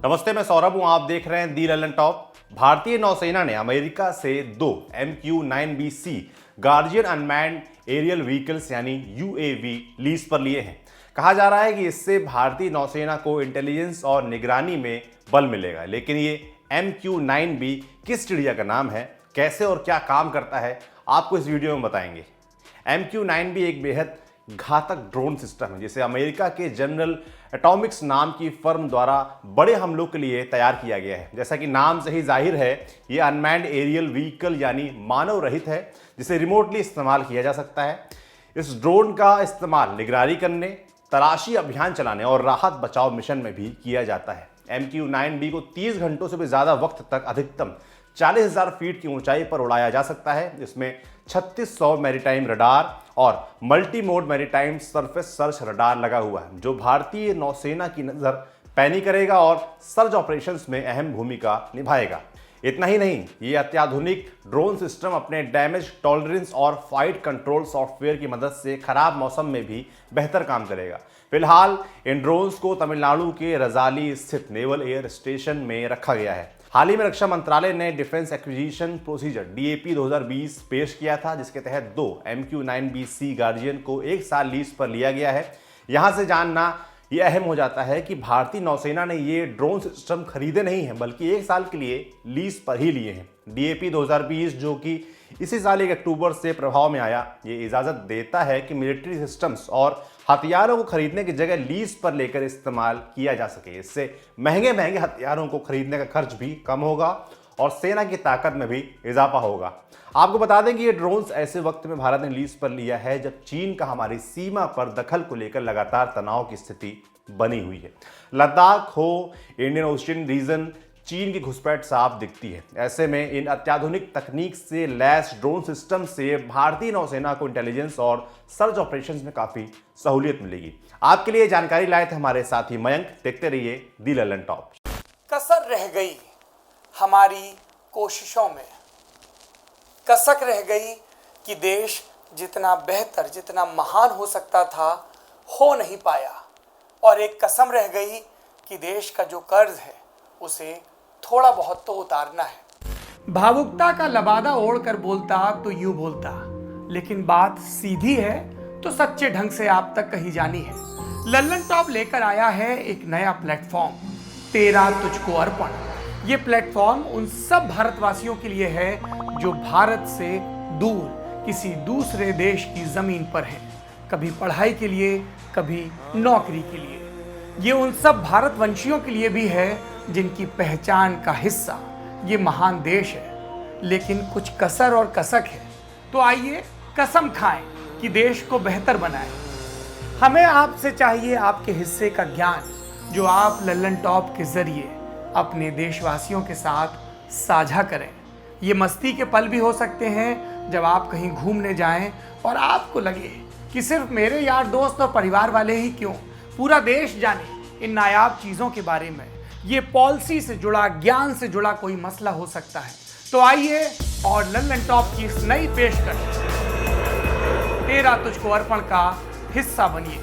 नमस्ते, मैं सौरभ हूं। आप देख रहे हैं दी ललन टॉप। भारतीय नौसेना ने अमेरिका से 2 MQ-9B guardian unmanned aerial vehicles यानी UAV लीज पर लिए हैं। कहा जा रहा है कि इससे भारतीय नौसेना को इंटेलिजेंस और निगरानी में बल मिलेगा। लेकिन ये MQ-9B किस चिड़िया का नाम है, कैसे और क्या काम करता है, आपको इस वीडियो में बताएंगे। MQ-9B एक बेहद घातक ड्रोन सिस्टम है जिसे अमेरिका के जनरल एटॉमिक्स नाम की फर्म द्वारा बड़े हमलों के लिए तैयार किया गया है। जैसा कि नाम से ही जाहिर है, ये अनमैन्ड एरियल व्हीकल यानी मानव रहित है, जिसे रिमोटली इस्तेमाल किया जा सकता है। इस ड्रोन का इस्तेमाल निगरानी करने, तलाशी अभियान चलाने और राहत बचाव मिशन में भी किया जाता है। MQ-9B को 30 घंटों से भी ज़्यादा वक्त तक अधिकतम 40,000 फीट की ऊंचाई पर उड़ाया जा सकता है। इसमें 3600 मैरीटाइम रडार और multi mode maritime surface search radar लगा हुआ है, जो भारतीय नौसेना की नज़र पैनी करेगा और सर्च ऑपरेशंस में अहम भूमिका निभाएगा। इतना ही नहीं, ये अत्याधुनिक ड्रोन सिस्टम अपने डैमेज टॉलरेंस और फाइट कंट्रोल सॉफ्टवेयर की मदद से खराब मौसम में भी बेहतर काम करेगा। फिलहाल इन ड्रोन्स को तमिलनाडु के रजाली स्थित नेवल एयर स्टेशन में रखा गया है। हाल ही में रक्षा मंत्रालय ने डिफेंस एक्विजिशन प्रोसीजर DAP 2020 पेश किया था, जिसके तहत 2 MQ-9B गार्जियन को 1 साल लीज पर लिया गया है। यहां से जानना यह अहम हो जाता है कि भारतीय नौसेना ने ये ड्रोन सिस्टम खरीदे नहीं हैं, बल्कि 1 साल के लिए लीज पर ही लिए हैं। DAP 2020 जो कि इसी साल 1 अक्टूबर से प्रभाव में आया, ये इजाज़त देता है कि मिलिट्री सिस्टम्स और हथियारों को खरीदने की जगह लीज पर लेकर इस्तेमाल किया जा सके। इससे महंगे हथियारों को खरीदने का खर्च भी कम होगा और सेना की ताकत में भी इजाफा होगा। आपको बता दें कि ये ड्रोन्स ऐसे वक्त में भारत ने लीज पर लिया है जब चीन का हमारी सीमा पर दखल को लेकर लगातार तनाव की स्थिति बनी हुई है। लद्दाख हो, इंडियन ओशियन रीजन, चीन की घुसपैठ साफ दिखती है। ऐसे में इन अत्याधुनिक तकनीक से लैस ड्रोन सिस्टम से भारतीय नौसेना को इंटेलिजेंस और सर्च ऑपरेशंस में काफी सहूलियत मिलेगी। आपके लिए जानकारी लाए थे हमारे साथी मयंक। देखते रहिए दी ललन टॉप। कसर रह गई हमारी कोशिशों में, कसक रह गई कि देश जितना बेहतर, जितना महान हो सकता था, हो नहीं पाया। और एक कसम रह गई कि देश का जो कर्ज है उसे थोड़ा बहुत तो उतारना है। भावुकता का लबादा ओढ़कर बोलता तो यूं बोलता, लेकिन बात सीधी है तो सच्चे ढंग से आप तक कही जानी है। ललन टॉप लेकर आया है एक नया प्लेटफॉर्म, तेरा तुझको अर्पण। ये प्लेटफॉर्म उन सब भारतवासियों के लिए है जो भारत से दूर किसी दूसरे देश की जमीन पर हैं, कभी पढ़ाई के लिए, कभी नौकरी के लिए। ये उन सब भारतवंशियों के लिए भी है जिनकी पहचान का हिस्सा ये महान देश है, लेकिन कुछ कसर और कसक है। तो आइए कसम खाएं कि देश को बेहतर बनाएं। हमें आपसे चाहिए आपके हिस्से का ज्ञान, जो आप ललन टॉप के जरिए अपने देशवासियों के साथ साझा करें। ये मस्ती के पल भी हो सकते हैं जब आप कहीं घूमने जाएं और आपको लगे कि सिर्फ मेरे यार दोस्त और परिवार वाले ही क्यों, पूरा देश जाने इन नायाब चीज़ों के बारे में। ये पॉलिसी से जुड़ा, ज्ञान से जुड़ा कोई मसला हो सकता है। तो आइए और ललन टॉप की इस नई पेशकश तेरा तुझको अर्पण का हिस्सा बनिए।